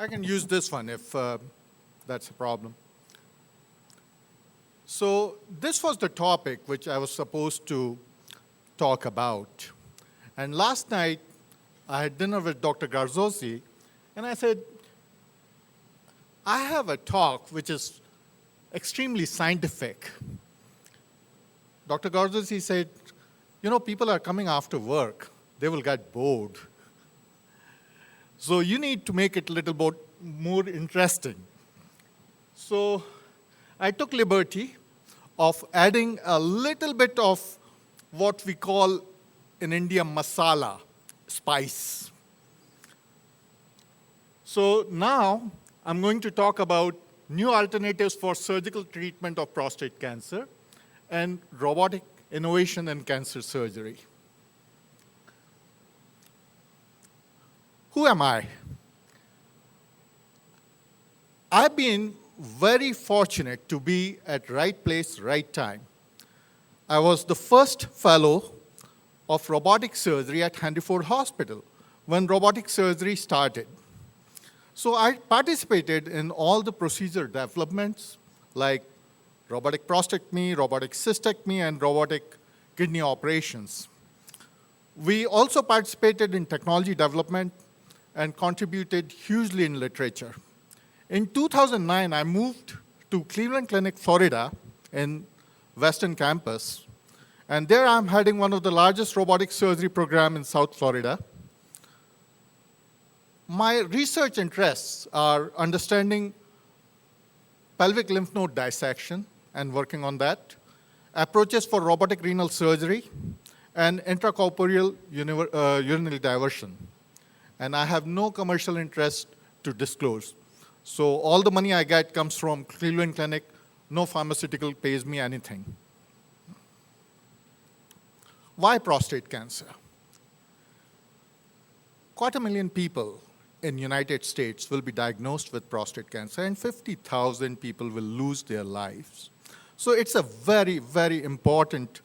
I can use this one if that's a problem. So this was the topic which I was supposed to talk about. And last night, I had dinner with Dr. Garzosi, and I said, I have a talk which is extremely scientific. Dr. Garzosi said, people are coming after work. They will get bored. So you need to make it a little bit more interesting. So I took liberty of adding a little bit of what we call in India masala, spice. So now I'm going to talk about new alternatives for surgical treatment of prostate cancer and robotic innovation in cancer surgery. Who am I? I've been very fortunate to be at right place, right time. I was the first fellow of robotic surgery at Handyford Hospital when robotic surgery started. So I participated in all the procedure developments like robotic prostatectomy, robotic cystectomy, and robotic kidney operations. We also participated in technology development and contributed hugely in literature. In 2009, I moved to Cleveland Clinic, Florida, in Western Campus. And there I'm heading one of the largest robotic surgery programs in South Florida. My research interests are understanding pelvic lymph node dissection and working on that, approaches for robotic renal surgery, and intracorporeal urinary diversion. And I have no commercial interest to disclose. So all the money I get comes from Cleveland Clinic. No pharmaceutical pays me anything. Why prostate cancer? 250,000 people in the United States will be diagnosed with prostate cancer, and 50,000 people will lose their lives. So it's a very, very important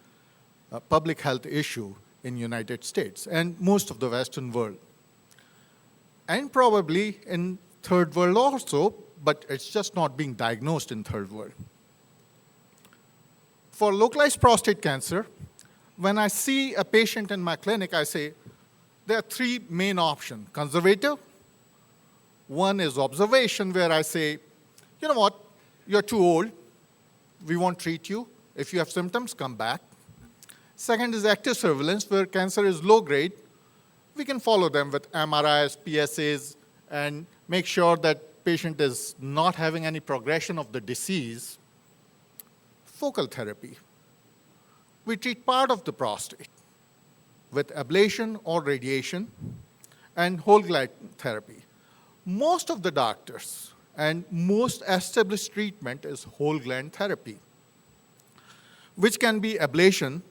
public health issue in the United States and most of the Western world. And probably in third world also, but it's just not being diagnosed in third world. For localized prostate cancer, when I see a patient in my clinic, I say, there are three main options. Conservative. One is observation, where I say, you know what, you're too old. We won't treat you. If you have symptoms, come back. Second is active surveillance, where cancer is low grade. We can follow them with MRIs, PSAs, and make sure that patient is not having any progression of the disease. Focal therapy. We treat part of the prostate with ablation or radiation and whole gland therapy. Most of the doctors and most established treatment is whole gland therapy, which can be ablation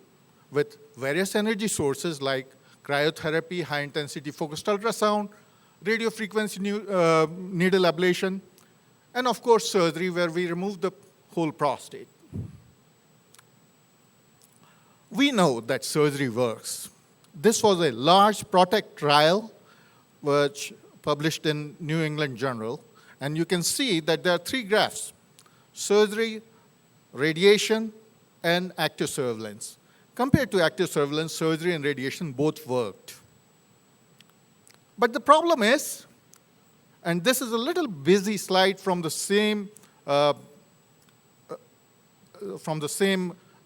with various energy sources like cryotherapy, high-intensity focused ultrasound, radiofrequency needle ablation, and of course surgery where we remove the whole prostate. We know that surgery works. This was a large PROTECT trial which published in New England Journal, and you can see that there are three graphs: surgery, radiation, and active surveillance. Compared to active surveillance, surgery and radiation both worked. But the problem is, and this is a little busy slide from the same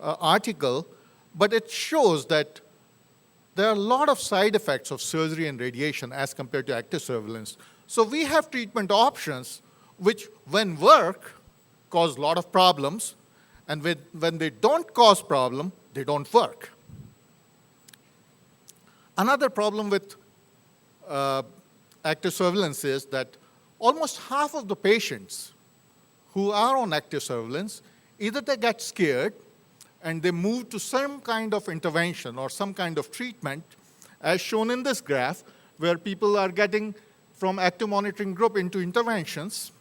article, but it shows that there are a lot of side effects of surgery and radiation as compared to active surveillance. So we have treatment options which, when work, cause a lot of problems, and when they don't cause problem, they don't work. Another problem with active surveillance is that almost half of the patients who are on active surveillance, either they get scared and they move to some kind of intervention or some kind of treatment, as shown in this graph, where people are getting from active monitoring group into interventions,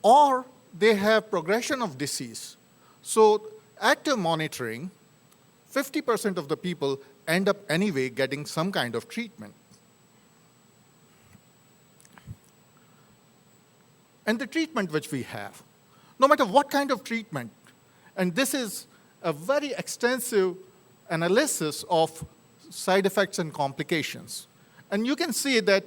or they have progression of disease. So active monitoring, 50% of the people end up anyway getting some kind of treatment. and the treatment which we have. No matter what kind of treatment, and this is a very extensive analysis of side effects and complications. And you can see that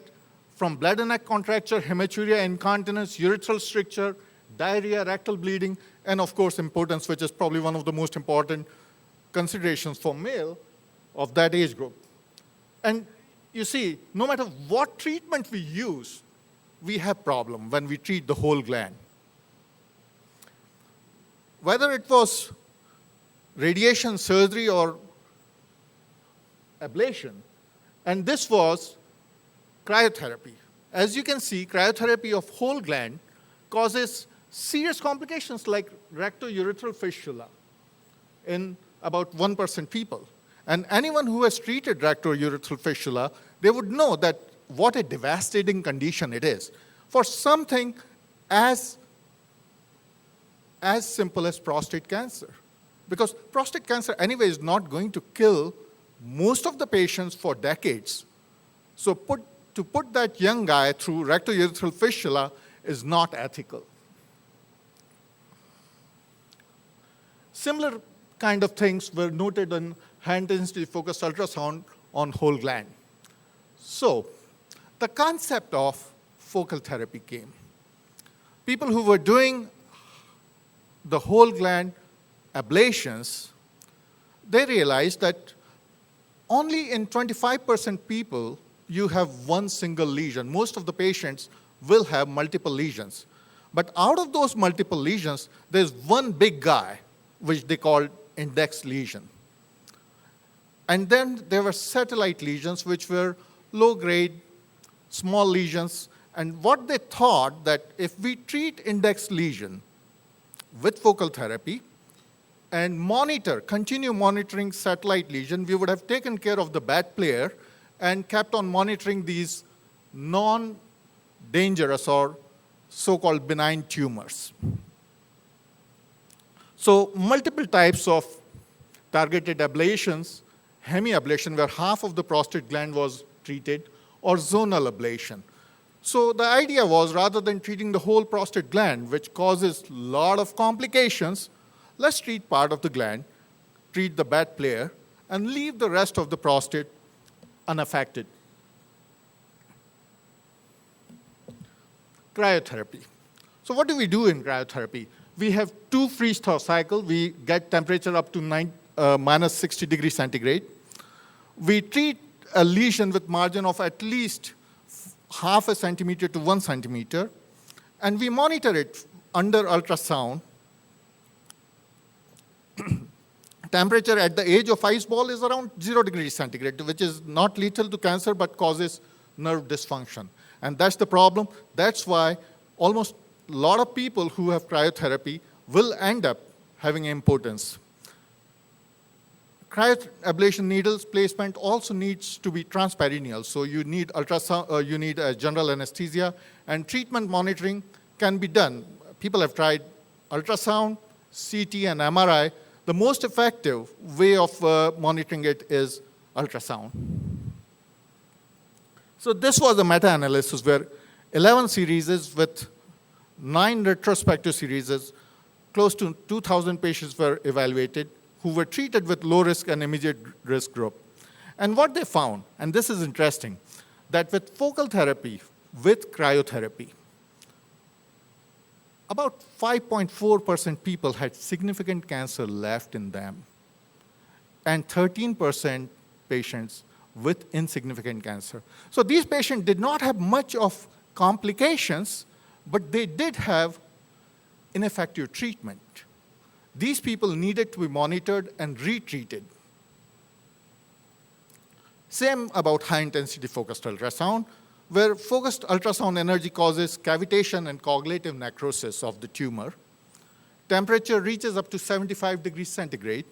from bladder neck contracture, hematuria, incontinence, urethral stricture, diarrhea, rectal bleeding, and of course impotence, which is probably one of the most important considerations for male of that age group. And you see, no matter what treatment we use, we have problem when we treat the whole gland. Whether it was radiation, surgery, or ablation, and this was cryotherapy. As you can see, cryotherapy of whole gland causes serious complications like rectourethral fistula in about 1% people. And anyone who has treated rectourethral fistula, they would know that what a devastating condition it is for something as simple as prostate cancer. Because prostate cancer anyway is not going to kill most of the patients for decades. So to put that young guy through rectourethral fistula is not ethical. Similar kind of things were noted in high-intensity focused ultrasound on whole gland. So the concept of focal therapy came. People who were doing the whole gland ablations, they realized that only in 25% people you have one single lesion. Most of the patients will have multiple lesions. But out of those multiple lesions, there's one big guy, which they called index lesion. And then there were satellite lesions, which were low-grade, small lesions. And what they thought that if we treat index lesion with focal therapy and continue monitoring satellite lesion, we would have taken care of the bad player and kept on monitoring these non-dangerous or so-called benign tumors. So multiple types of targeted ablations, hemiablation, where half of the prostate gland was treated, or zonal ablation. So the idea was, rather than treating the whole prostate gland, which causes a lot of complications, let's treat part of the gland, treat the bad player, and leave the rest of the prostate unaffected. Cryotherapy. So what do we do in cryotherapy? We have 2 freeze-thaw cycles. We get temperature up to minus 60 degrees centigrade. We treat a lesion with margin of at least half a centimeter to 1 centimeter, and we monitor it under ultrasound. Temperature at the age of ice ball is around 0 degrees centigrade, which is not lethal to cancer but causes nerve dysfunction. And that's the problem. That's why almost a lot of people who have cryotherapy will end up having impotence. Cryoablation needles placement also needs to be transperineal. So you need ultrasound, you need a general anesthesia, and treatment monitoring can be done. People have tried ultrasound, CT, and MRI. The most effective way of monitoring it is ultrasound. So this was a meta-analysis where 11 series with 9 retrospective series, close to 2,000 patients were evaluated who were treated with low-risk and immediate risk group. And what they found, and this is interesting, that with focal therapy, with cryotherapy, about 5.4% people had significant cancer left in them, and 13% patients with insignificant cancer. So these patients did not have much of complications, but they did have ineffective treatment. These people needed to be monitored and retreated. Same about high-intensity focused ultrasound, where focused ultrasound energy causes cavitation and coagulative necrosis of the tumor. Temperature reaches up to 75 degrees centigrade.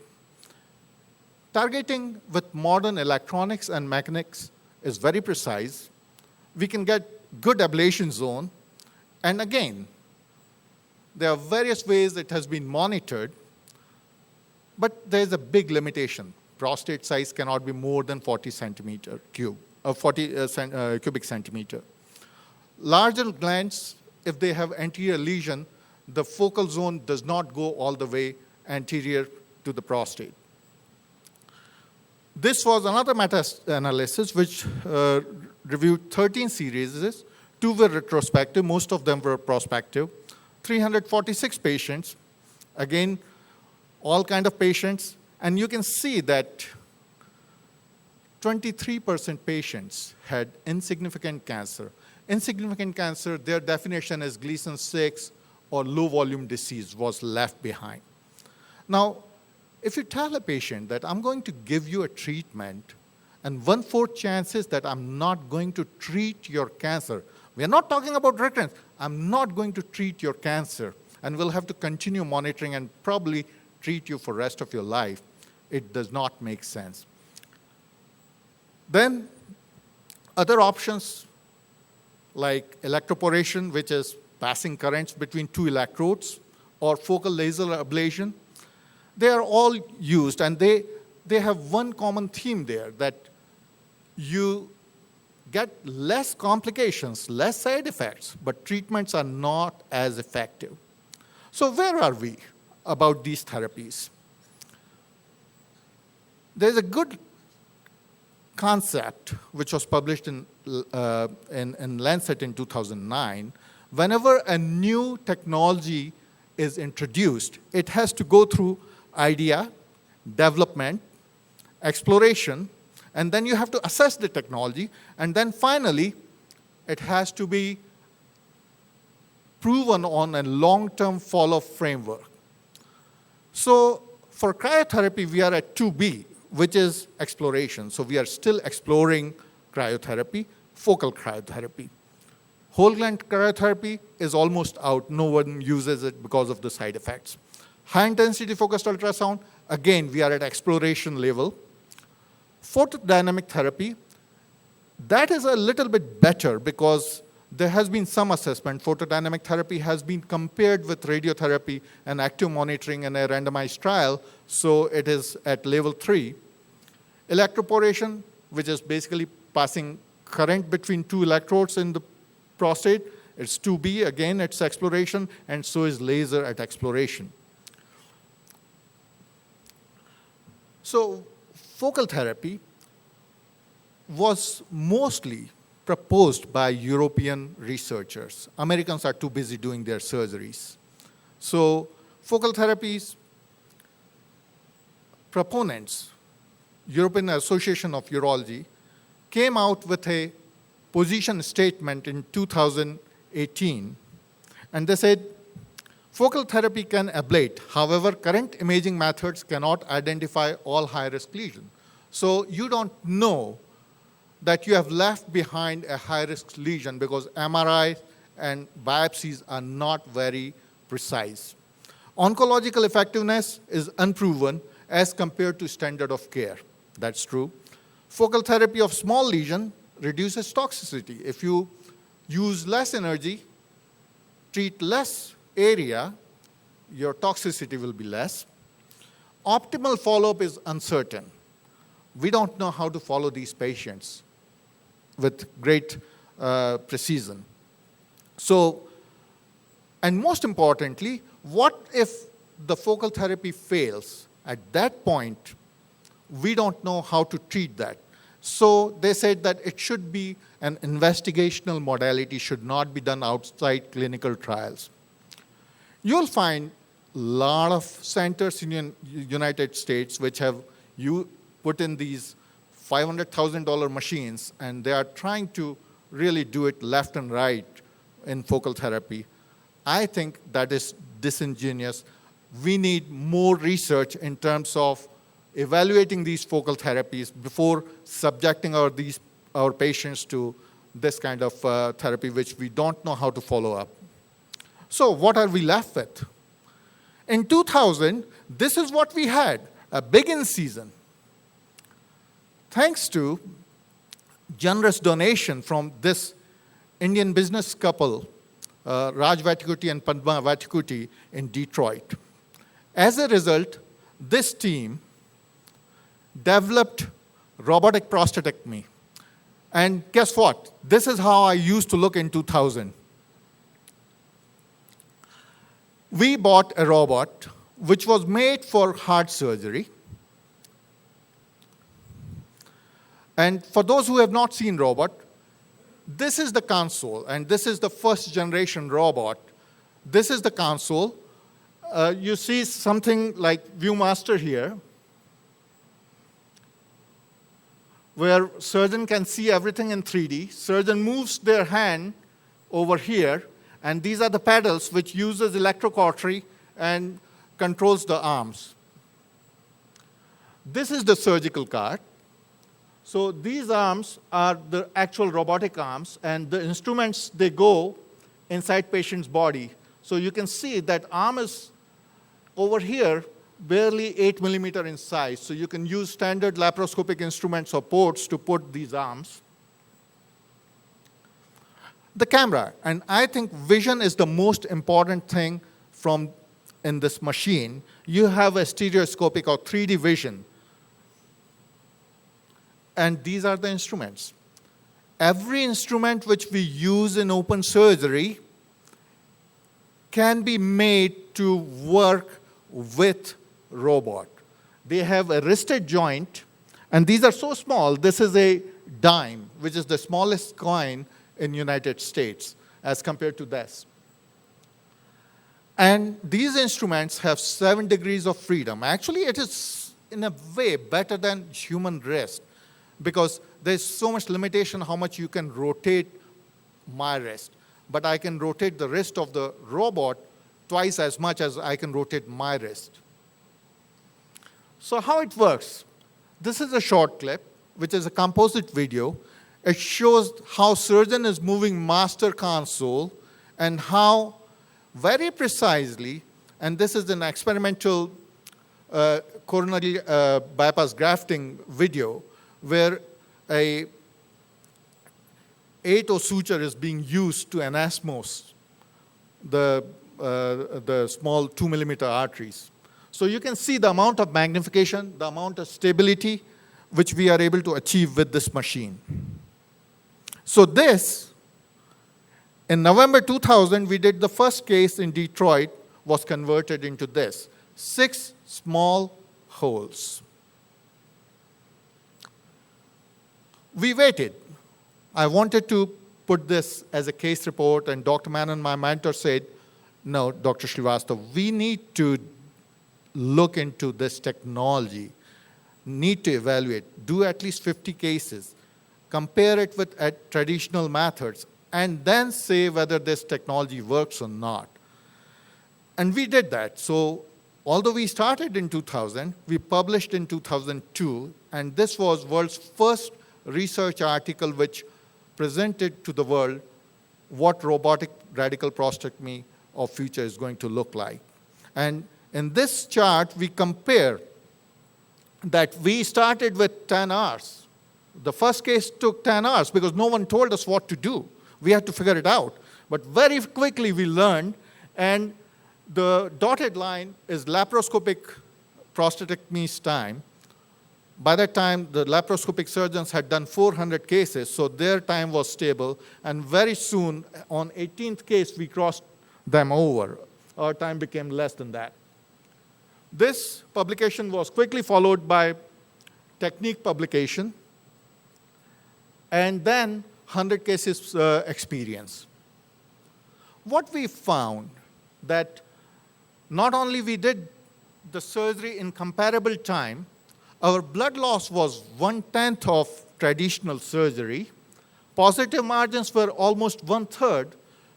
Targeting with modern electronics and mechanics is very precise. We can get good ablation zone. And again, there are various ways it has been monitored, but there's a big limitation. Prostate size cannot be more than 40 centimeter cube, 40 cubic centimeter. Larger glands if they have anterior lesion, the focal zone does not go all the way anterior to the prostate. This was another meta-analysis which reviewed 13 series. 2 were retrospective, most of them were prospective. 346 patients, again, all kind of patients. And you can see that 23% patients had insignificant cancer. Insignificant cancer, their definition is Gleason 6 or low volume disease was left behind. Now, if you tell a patient that I'm going to give you a treatment and 1/4 chances that I'm not going to treat your cancer, we are not talking about recurrence, I'm not going to treat your cancer and we'll have to continue monitoring and probably treat you for the rest of your life, it does not make sense. Then other options like electroporation, which is passing currents between 2 electrodes, or focal laser ablation, they are all used, and they have one common theme there, that you get less complications, less side effects, but treatments are not as effective. So where are we about these therapies? There's a good concept which was published in Lancet in 2009. Whenever a new technology is introduced, it has to go through idea, development, exploration, and then you have to assess the technology, and then finally, it has to be proven on a long-term follow-up framework. So for cryotherapy, we are at 2B, which is exploration. So we are still exploring cryotherapy, focal cryotherapy. Whole gland cryotherapy is almost out. No one uses it because of the side effects. High-intensity focused ultrasound, again, we are at exploration level. Photodynamic therapy, that is a little bit better because there has been some assessment. Photodynamic therapy has been compared with radiotherapy and active monitoring in a randomized trial, so it is at level 3. Electroporation, which is basically passing current between 2 electrodes in the prostate, it's 2B, again, it's exploration, and so is laser at exploration. So focal therapy was mostly proposed by European researchers. Americans are too busy doing their surgeries. So focal therapies proponents, European Association of Urology, came out with a position statement in 2018, and they said, focal therapy can ablate. However, current imaging methods cannot identify all high-risk lesions. So you don't know that you have left behind a high-risk lesion because MRI and biopsies are not very precise. Oncological effectiveness is unproven as compared to standard of care. That's true. Focal therapy of small lesion reduces toxicity. If you use less energy, treat less area, your toxicity will be less. Optimal follow-up is uncertain. We don't know how to follow these patients with great precision. So, and most importantly, what if the focal therapy fails? At that point, we don't know how to treat that. So they said that it should be an investigational modality, should not be done outside clinical trials. You'll find a lot of centers in the United States which have put in these $500,000 machines, and they are trying to really do it left and right in focal therapy. I think that is disingenuous. We need more research in terms of evaluating these focal therapies before subjecting our patients to this kind of therapy, which we don't know how to follow up. So what are we left with? In 2000, this is what we had, a big incision. Thanks to generous donation from this Indian business couple, Raj Vatikuti and Padma Vatikuti in Detroit. As a result, this team developed robotic prostatectomy. And guess what? This is how I used to look in 2000. we bought a robot which was made for heart surgery. And for those who have not seen robot, this is the console, and this is the first generation robot. This is the console. You see something like ViewMaster here, where surgeon can see everything in 3D. Surgeon moves their hand over here, and these are the pedals which uses electrocautery and controls the arms. This is the surgical cart. So these arms are the actual robotic arms, and the instruments, they go inside patient's body. So you can see that arm is over here, barely 8 millimeter in size. So you can use standard laparoscopic instruments or ports to put these arms. The camera, and I think vision is the most important thing in this machine. You have a stereoscopic or 3D vision. And these are the instruments. Every instrument which we use in open surgery can be made to work with robot. They have a wristed joint, and these are so small. This is a dime, which is the smallest coin in United States as compared to this. And these instruments have 7 degrees of freedom. Actually, it is in a way better than human wrist, because there's so much limitation how much you can rotate my wrist. But I can rotate the wrist of the robot twice as much as I can rotate my wrist. So how it works? This is a short clip, which is a composite video. It shows how surgeon is moving master console and how very precisely, and this is an experimental coronary bypass grafting video, where a 8-0 suture is being used to anasmose the small 2 millimeter arteries. So you can see the amount of magnification, the amount of stability which we are able to achieve with this machine. So this, in November 2000, we did the first case in Detroit, was converted into this, 6 small holes. We waited. I wanted to put this as a case report, and Dr. Manon, my mentor, said, no, Dr. Shrivastava, we need to look into this technology, need to evaluate, do at least 50 cases, compare it with traditional methods, and then say whether this technology works or not. And we did that. So although we started in 2000, we published in 2002, and this was world's first research article which presented to the world what robotic radical prostatectomy of future is going to look like. And in this chart, we compare that we started with 10 hours. The first case took 10 hours because no one told us what to do. We had to figure it out. But very quickly we learned, and the dotted line is laparoscopic prostatectomy's time. By that time, the laparoscopic surgeons had done 400 cases, so their time was stable. And very soon, on 18th case, we crossed them over. Our time became less than that. This publication was quickly followed by technique publication, and then 100 cases experience. What we found that not only we did the surgery in comparable time, our blood loss was 1/10 of traditional surgery. Positive margins were almost 1/3.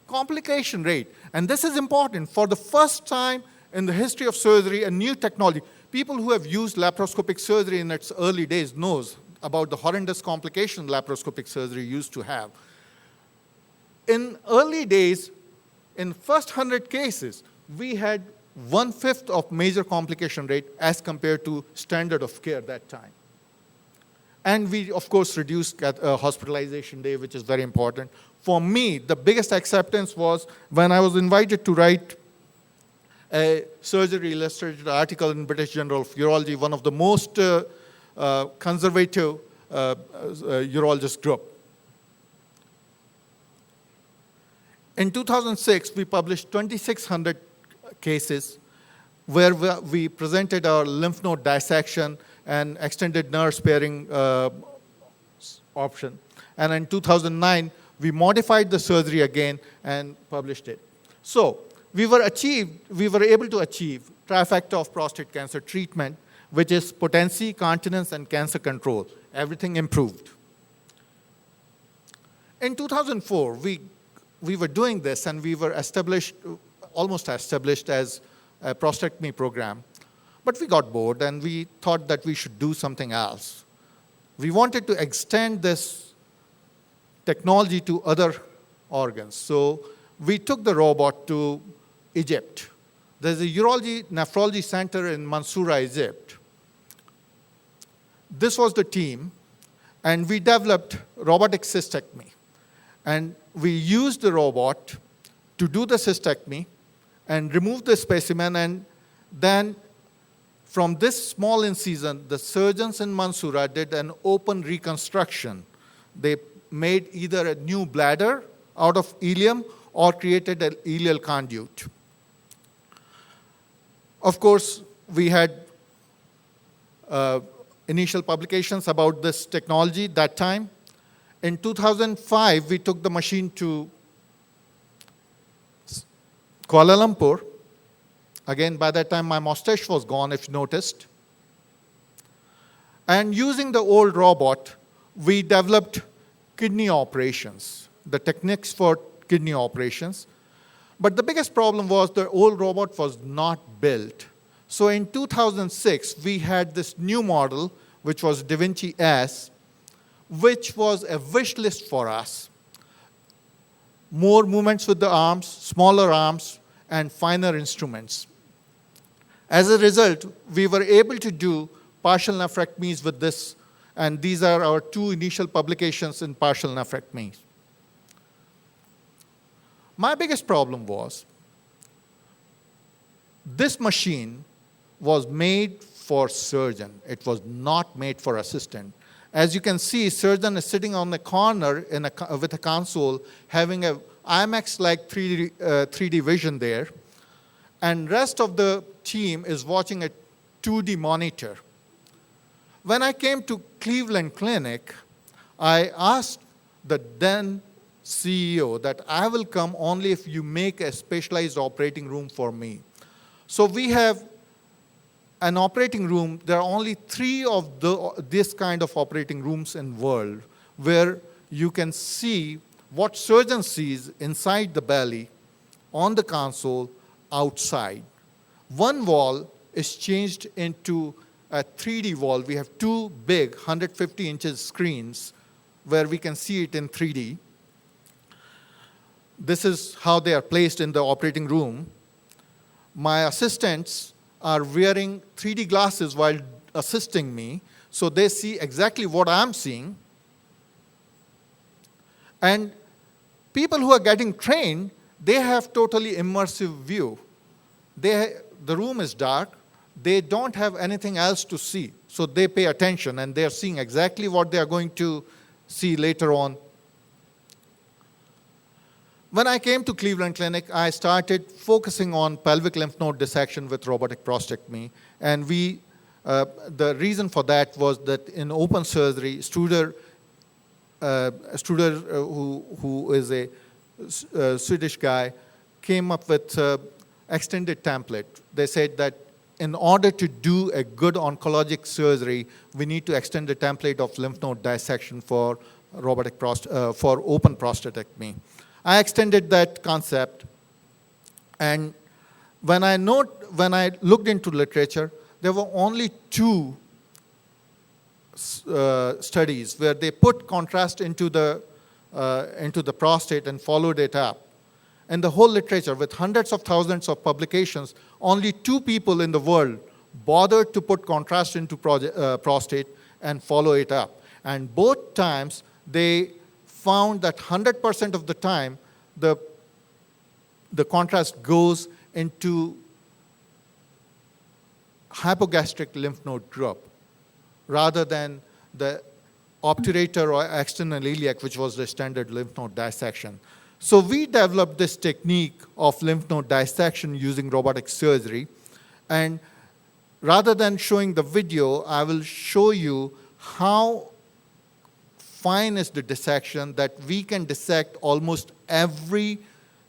Complication rate, and this is important, for the first time in the history of surgery, a new technology. People who have used laparoscopic surgery in its early days knows about the horrendous complications laparoscopic surgery used to have. In early days, in first 100 cases, we had 1/5 of major complication rate as compared to standard of care that time. And we, of course, reduced hospitalization day, which is very important. For me, the biggest acceptance was when I was invited to write a surgery illustrated article in British Journal of Urology, one of the most conservative urologist group. In 2006, we published 2,600 cases where we presented our lymph node dissection and extended nerve sparing option. And in 2009, we modified the surgery again and published it. So we were able to achieve trifecta of prostate cancer treatment, which is potency, continence, and cancer control. Everything improved. In 2004, we were doing this, and we were almost established as a prostatectomy program. But we got bored, and we thought that we should do something else. We wanted to extend this technology to other organs. So we took the robot to Egypt. There's a urology nephrology center in Mansoura, Egypt. This was the team, and we developed robotic cystectomy. And we used the robot to do the cystectomy and remove the specimen, and then from this small incision, the surgeons in Mansoura did an open reconstruction. They made either a new bladder out of ileum or created an ileal conduit. Of course, we had initial publications about this technology that time. In 2005, we took the machine to Kuala Lumpur. Again, by that time, my mustache was gone, if you noticed. And using the old robot, we developed kidney operations, the techniques for kidney operations. But the biggest problem was the old robot was not built. So in 2006, we had this new model, which was Da Vinci S, which was a wish list for us. More movements with the arms, smaller arms, and finer instruments. As a result, we were able to do partial nephrectomies with this, and these are our two initial publications in partial nephrectomies. My biggest problem was this machine was made for surgeon. It was not made for assistant. As you can see, surgeon is sitting on the corner with a console, having a IMAX-like 3D vision there, and rest of the team is watching a 2D monitor. When I came to Cleveland Clinic, I asked the then CEO that I will come only if you make a specialized operating room for me. So we have an operating room. There are only 3 of this kind of operating rooms in the world where you can see what surgeon sees inside the belly, on the console, outside. One wall is changed into a 3D wall. We have 2 big 150 inches screens where we can see it in 3D. This is how they are placed in the operating room. My assistants are wearing 3D glasses while assisting me, so they see exactly what I'm seeing. And people who are getting trained, they have totally immersive view. The room is dark. They don't have anything else to see, so they pay attention, and they're seeing exactly what they are going to see later on. When I came to Cleveland Clinic, I started focusing on pelvic lymph node dissection with robotic prostatectomy. And the reason for that was that in open surgery, Struder, who is a Swedish guy, came up with extended template. They said that in order to do a good oncologic surgery, we need to extend the template of lymph node dissection for for open prostatectomy. I extended that concept, and when I looked into literature, there were only 2 studies where they put contrast into the prostate and followed it up. In the whole literature, with hundreds of thousands of publications, only 2 people in the world bothered to put contrast into prostate and follow it up. And both times, they found that 100% of the time, the contrast goes into hypogastric lymph node group rather than the obturator or external iliac, which was the standard lymph node dissection. So we developed this technique of lymph node dissection using robotic surgery. And rather than showing the video, I will show you how fine is the dissection that we can dissect almost every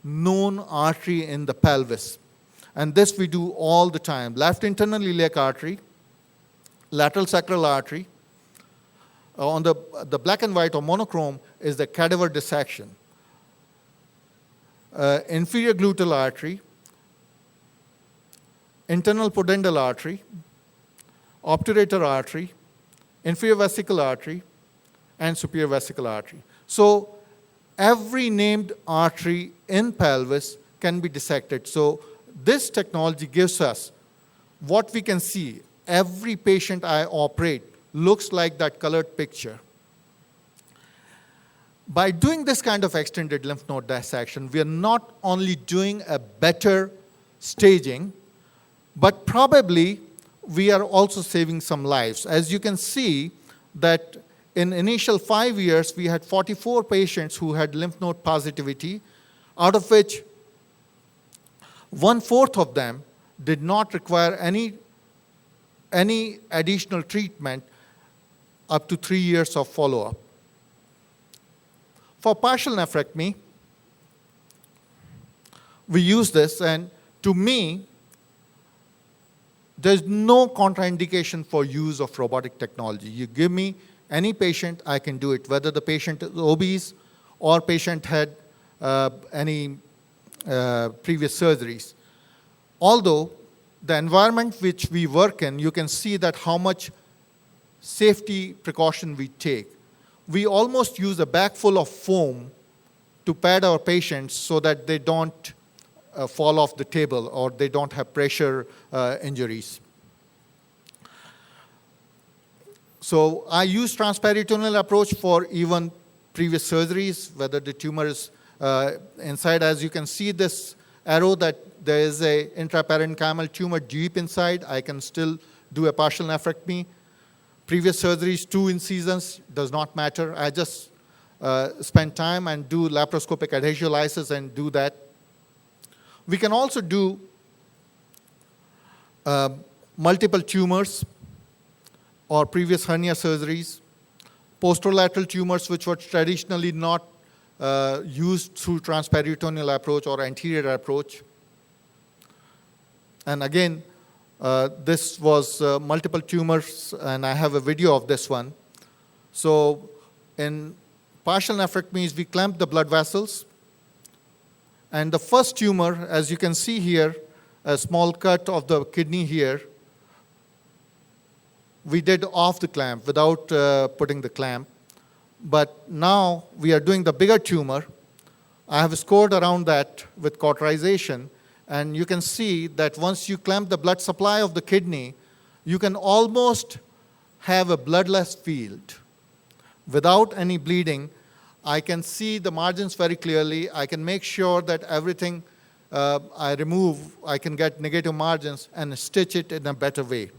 known artery in the pelvis. And this we do all the time. Left internal iliac artery, lateral sacral artery. On the black and white or monochrome is the cadaver dissection. Inferior gluteal artery, internal pudendal artery, obturator artery, inferior vesical artery, and superior vesical artery. So every named artery in pelvis can be dissected. So this technology gives us what we can see. Every patient I operate looks like that colored picture. By doing this kind of extended lymph node dissection, we are not only doing a better staging, but probably we are also saving some lives. As you can see that in initial 5 years, we had 44 patients who had lymph node positivity, out of which 1/4 of them did not require any additional treatment up to 3 years of follow-up. For partial nephrectomy, we use this, and to me, there's no contraindication for use of robotic technology. You give me any patient, I can do it, whether the patient is obese or patient had any previous surgeries. Although the environment which we work in, you can see that how much safety precaution we take. We almost use a bag full of foam to pad our patients so that they don't fall off the table or they don't have pressure injuries. So I use transperitoneal approach for even previous surgeries, whether the tumor is inside. As you can see this arrow that there is a intraparenchymal tumor deep inside, I can still do a partial nephrectomy. Previous surgeries, 2 incisions, does not matter. I just spend time and do laparoscopic adhesiolysis and do that. We can also do multiple tumors or previous hernia surgeries, posterolateral tumors which were traditionally not used through transperitoneal approach or anterior approach. And again, this was multiple tumors, and I have a video of this one. So in partial nephrectomies, we clamp the blood vessels. And the first tumor, as you can see here, a small cut of the kidney here, we did off the clamp without putting the clamp. But now we are doing the bigger tumor. I have scored around that with cauterization. And you can see that once you clamp the blood supply of the kidney, you can almost have a bloodless field. Without any bleeding, I can see the margins very clearly. I can make sure that everything I remove, I can get negative margins and stitch it in a better way.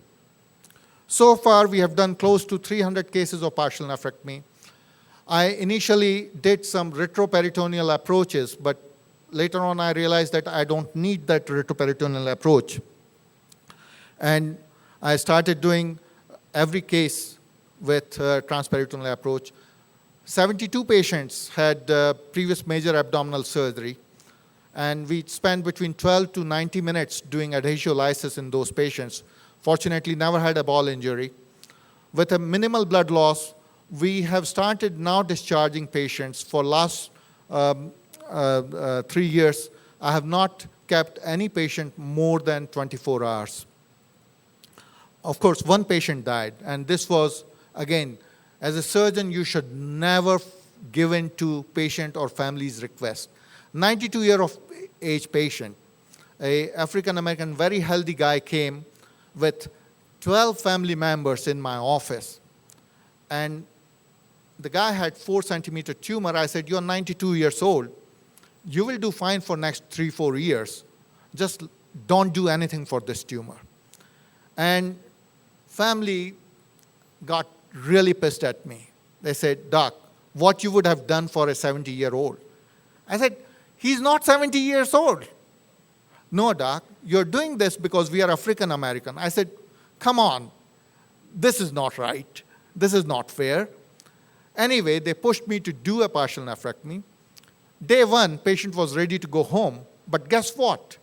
So far, we have done close to 300 cases of partial nephrectomy. I initially did some retroperitoneal approaches, but later on, I realized that I don't need that retroperitoneal approach. And I started doing every case with transperitoneal approach. 72 patients had previous major abdominal surgery, and we spent between 12 to 90 minutes doing adhesiolysis in those patients. Fortunately, never had a ball injury. With a minimal blood loss, we have started now discharging patients. For last 3 years, I have not kept any patient more than 24 hours. Of course, one patient died, and this was, again, as a surgeon, you should never give in to patient or family's request. 92-year-of-age patient, a African-American, very healthy guy came with 12 family members in my office. And the guy had 4-centimeter tumor. I said, you're 92 years old. You will do fine for next 3-4 years. Just don't do anything for this tumor. And family got really pissed at me. They said, Doc, what you would have done for a 70-year-old. I said, he's not 70 years old. No, doc, you're doing this because we are African American. I said, come on, this is not right. This is not fair. Anyway, they pushed me to do a partial nephrectomy. Day one, patient was ready to go home. But guess what?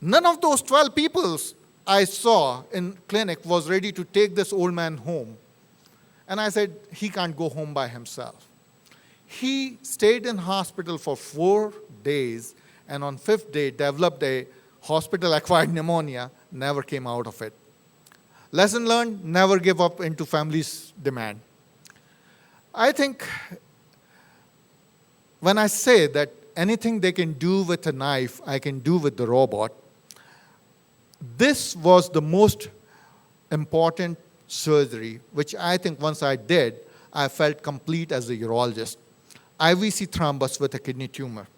None of those 12 people I saw in clinic was ready to take this old man home. And I said, he can't go home by himself. He stayed in hospital for 4 days, and on 5th day developed a hospital-acquired pneumonia, never came out of it. Lesson learned, never give up into family's demand. I think when I say that anything they can do with a knife, I can do with the robot, this was the most important surgery, which I think once I did, I felt complete as a urologist. IVC thrombus with a kidney tumor.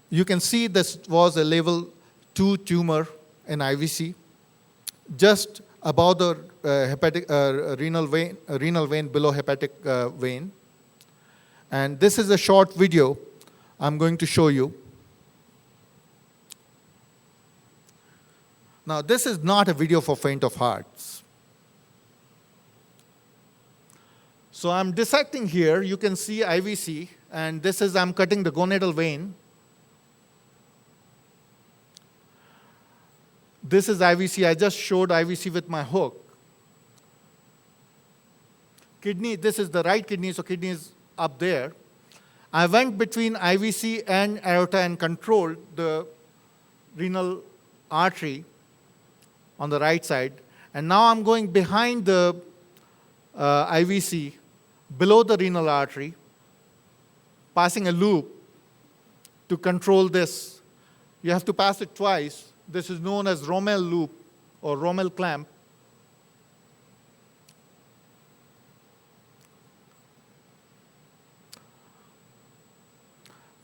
You can see this was a level 2 tumor in IVC, just above the renal vein below hepatic vein. And this is a short video I'm going to show you. Now, this is not a video for faint of hearts. So I'm dissecting here. You can see IVC, and this is I'm cutting the gonadal vein. This is IVC. I just showed IVC with my hook. Kidney, this is the right kidney, so kidney is up there. I went between IVC and aorta and controlled the renal artery on the right side. And now I'm going behind the IVC, below the renal artery, passing a loop to control this. You have to pass it twice. This is known as Rommel loop or Rommel clamp.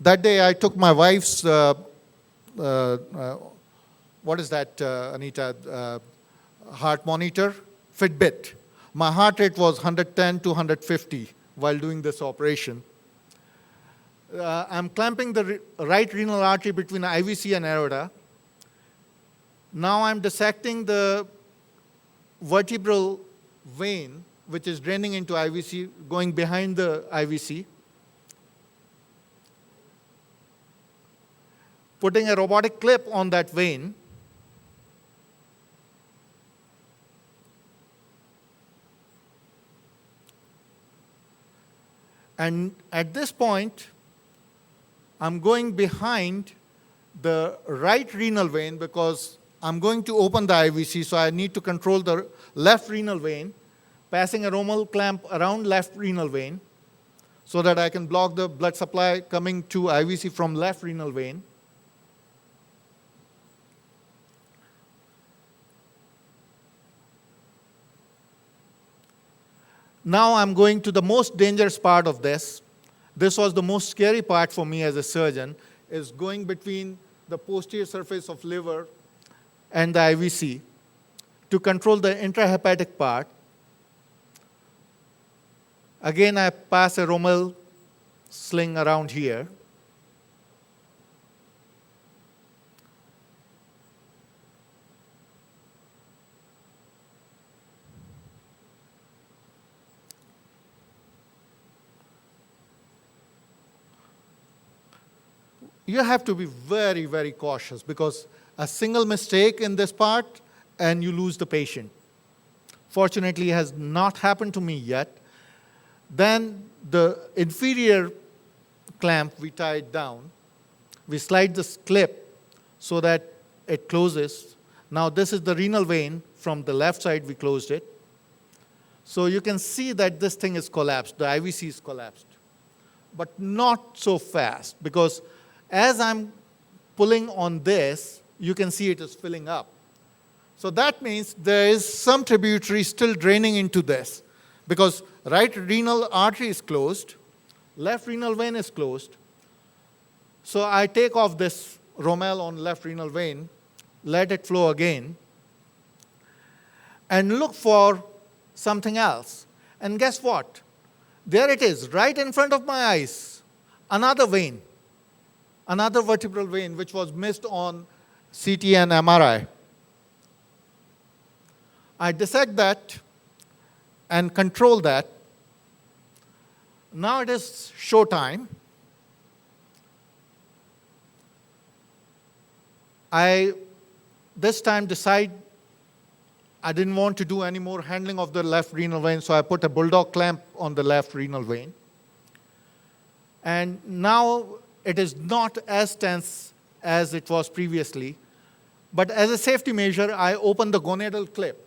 That day I took my wife's, what is that, Anita, heart monitor, Fitbit. My heart rate was 110 to 150 while doing this operation. I'm clamping the right renal artery between IVC and aorta. Now I'm dissecting the vertebral vein, which is draining into IVC, going behind the IVC. Putting a robotic clip on that vein. And at this point, I'm going behind the right renal vein because I'm going to open the IVC, so I need to control the left renal vein, passing a Rommel clamp around left renal vein so that I can block the blood supply coming to IVC from left renal vein. Now I'm going to the most dangerous part of this. This was the most scary part for me as a surgeon, is going between the posterior surface of liver and the IVC to control the intrahepatic part. Again, I pass a Rommel sling around here. You have to be very, very cautious because a single mistake in this part and you lose the patient. Fortunately, it has not happened to me yet. Then the inferior clamp we tied down. We slide this clip so that it closes. Now this is the renal vein. From the left side, we closed it. So you can see that this thing is collapsed. The IVC is collapsed. But not so fast because as I'm pulling on this, you can see it is filling up. So that means there is some tributary still draining into this because right renal artery is closed, left renal vein is closed. So I take off this Rommel on left renal vein, let it flow again, and look for something else. And guess what? There it is, right in front of my eyes. Another vein, another vertebral vein, which was missed on CT and MRI. I dissect that and control that. Now it is show time. I this time decide I didn't want to do any more handling of the left renal vein, so I put a bulldog clamp on the left renal vein. And now it is not as tense as it was previously, but as a safety measure, I open the gonadal clip.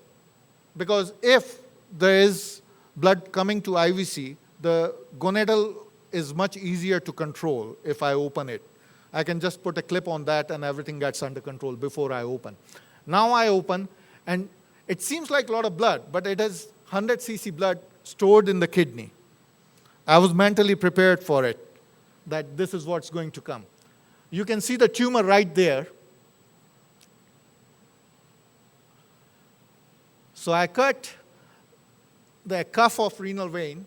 Because if there is blood coming to IVC, the gonadal is much easier to control if I open it. I can just put a clip on that and everything gets under control before I open. Now I open, and it seems like a lot of blood, but it is 100 cc blood stored in the kidney. I was mentally prepared for it, that this is what's going to come. You can see the tumor right there. So I cut the cuff of renal vein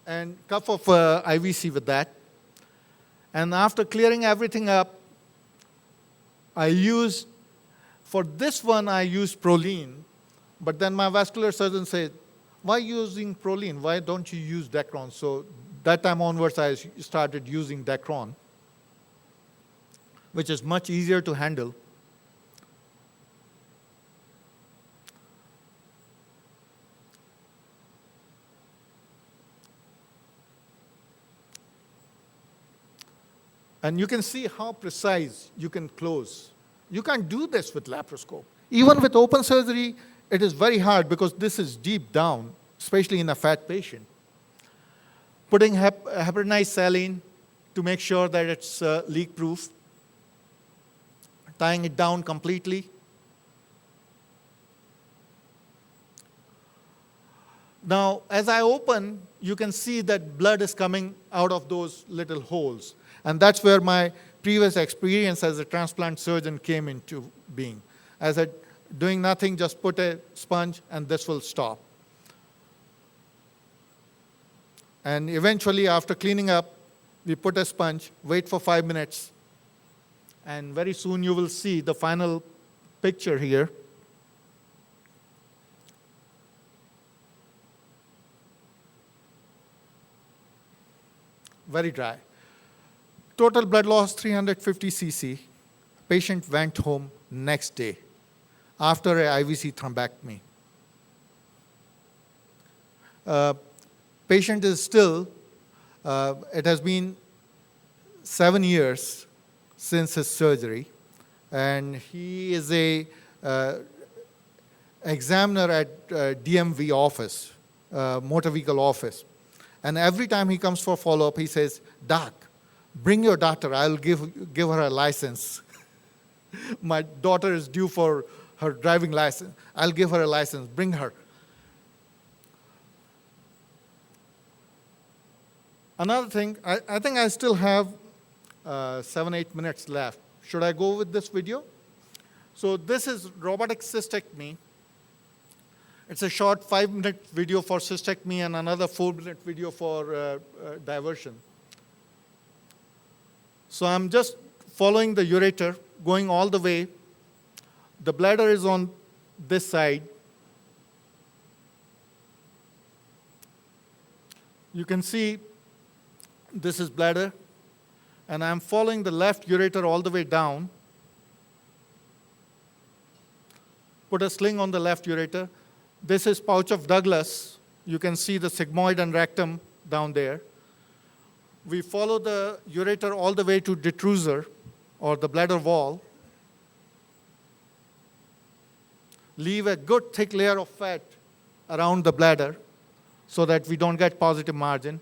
and cuff of IVC with that. And after clearing everything up, I used, for this one I used Proline, but then my vascular surgeon said, why using Proline? Why don't you use Dacron? So that time onwards I started using Dacron, which is much easier to handle. And you can see how precise you can close. You can't do this with laparoscope. Even with open surgery, it is very hard because this is deep down, especially in a fat patient. Putting heparinized saline to make sure that it's leak-proof. Tying it down completely. Now, as I open, you can see that blood is coming out of those little holes. And that's where my previous experience as a transplant surgeon came into being. I said, doing nothing, just put a sponge and this will stop. And eventually, after cleaning up, we put a sponge, wait for 5 minutes, and very soon you will see the final picture here. Very dry. Total blood loss 350 cc. Patient went home next day after a IVC thrombectomy. Patient is still, it has been 7 years since his surgery, and he is a examiner at DMV office, motor vehicle office. And every time he comes for follow-up, he says, Doc, bring your daughter, I'll give her a license. My daughter is due for her driving license. I'll give her a license, bring her. Another thing, I think I still have 7-8 minutes left. Should I go with this video? So this is robotic cystectomy. It's a short 5-minute video for cystectomy and another 4-minute video for diversion. So I'm just following the ureter, going all the way. The bladder is on this side. You can see this is bladder, and I'm following the left ureter all the way down. Put a sling on the left ureter. This is pouch of Douglas. You can see the sigmoid and rectum down there. We follow the ureter all the way to detrusor, or the bladder wall. Leave a good thick layer of fat around the bladder so that we don't get positive margin.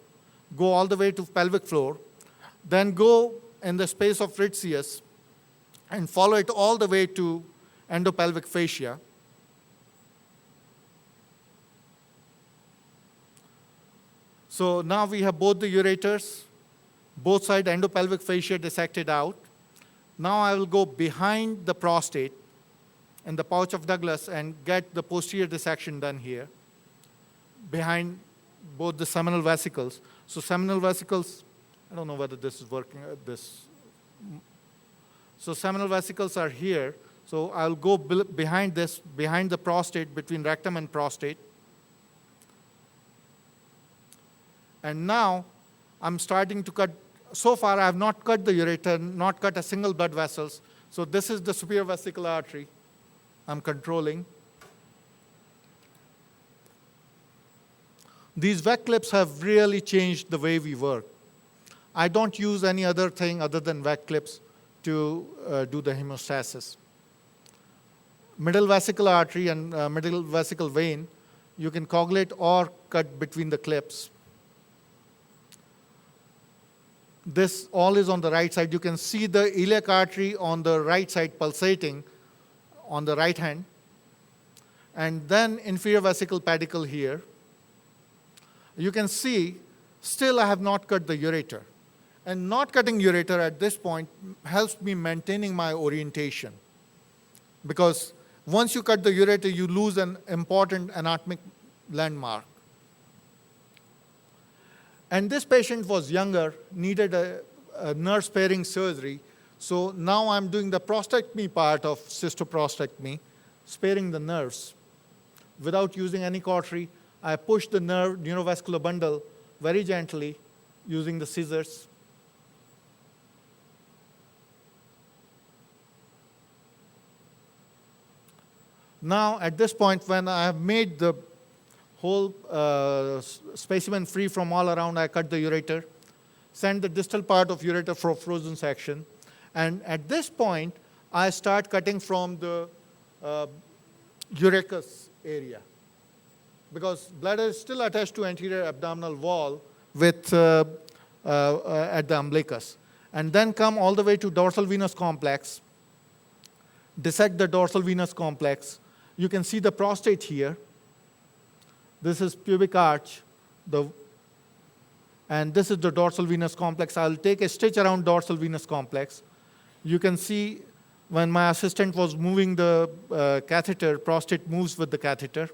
Go all the way to pelvic floor. Then go in the space of Ritzius and follow it all the way to endopelvic fascia. So now we have both the ureters, both side endopelvic fascia dissected out. Now I will go behind the prostate and the pouch of Douglas and get the posterior dissection done here, behind both the seminal vesicles. So seminal vesicles, I don't know whether this is working. So seminal vesicles are here. So I'll go behind this, behind the prostate, between rectum and prostate. And now I'm starting to cut. So far I have not cut the ureter, not cut a single blood vessels. So this is the superior vesical artery I'm controlling. These VEC clips have really changed the way we work. I don't use any other thing other than VEC clips to do the hemostasis. Middle vesical artery and middle vesical vein, you can coagulate or cut between the clips. This all is on the right side. You can see the iliac artery on the right side pulsating on the right hand. And then inferior vesical pedicle here. You can see, still I have not cut the ureter. And not cutting ureter at this point helps me maintaining my orientation. Because once you cut the ureter, you lose an important anatomic landmark. And this patient was younger, needed a nerve-sparing surgery. So now I'm doing the prostatectomy part of cystoprostectomy, sparing the nerves. Without using any cautery, I push the neurovascular bundle very gently using the scissors. Now, at this point, when I have made the whole specimen free from all around, I cut the ureter, send the distal part of ureter for frozen section. And at this point, I start cutting from the urachus area. Because bladder is still attached to anterior abdominal wall with at the umbilicus. And then come all the way to dorsal venous complex, dissect the dorsal venous complex. You can see the prostate here. This is pubic arch, and this is the dorsal venous complex. I'll take a stitch around dorsal venous complex. You can see when my assistant was moving the catheter, prostate moves with the catheter.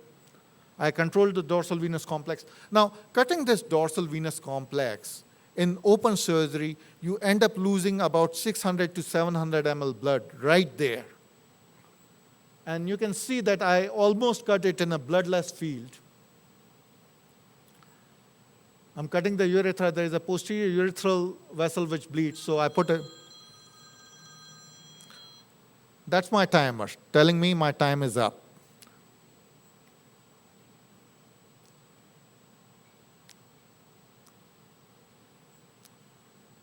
I control the dorsal venous complex. Now, cutting this dorsal venous complex, in open surgery, you end up losing about 600 to 700 ml blood right there. And you can see that I almost cut it in a bloodless field. I'm cutting the urethra. There is a posterior urethral vessel which bleeds, so I put a... That's my timer, telling me my time is up.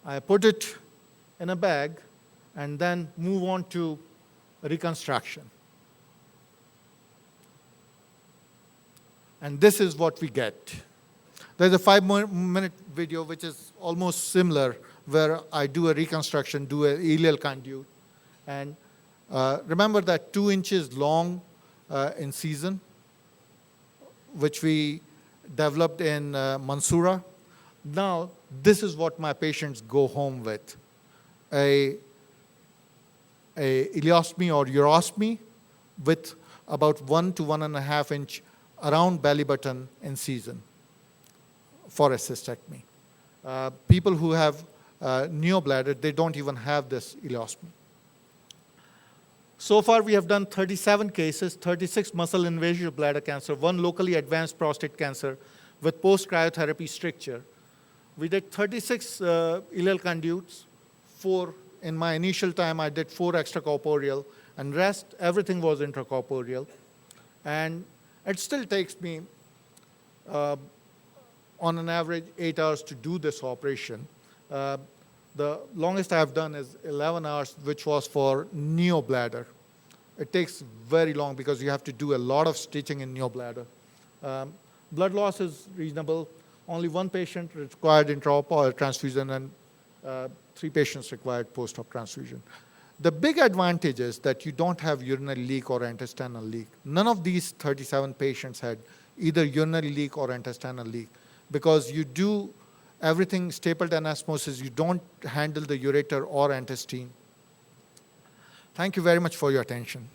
I put it in a bag and then move on to reconstruction. And this is what we get. There's a 5-minute video which is almost similar, where I do a reconstruction, do an ileal conduit. And remember that 2 inches long incision, which we developed in Mansoura. Now, this is what my patients go home with. A ileostomy or urostomy with about 1 to 1.5 inch around belly button incision for a cystectomy. People who have neobladder, they don't even have this ileostomy. So far, we have done 37 cases, 36 muscle invasive bladder cancer, 1 locally advanced prostate cancer with post-cryotherapy stricture. We did 36 ileal conduits, 4. In my initial time, I did 4 extracorporeal, and rest, everything was intracorporeal. And it still takes me, on an average, 8 hours to do this operation. The longest I've done is 11 hours, which was for neobladder. It takes very long because you have to do a lot of stitching in neobladder. Blood loss is reasonable. Only 1 patient required intraop transfusion, and 3 patients required post-op transfusion. The big advantage is that you don't have urinary leak or intestinal leak. None of these 37 patients had either urinary leak or intestinal leak, because you do everything stapled anastomosis. You don't handle the ureter or intestine. Thank you very much for your attention.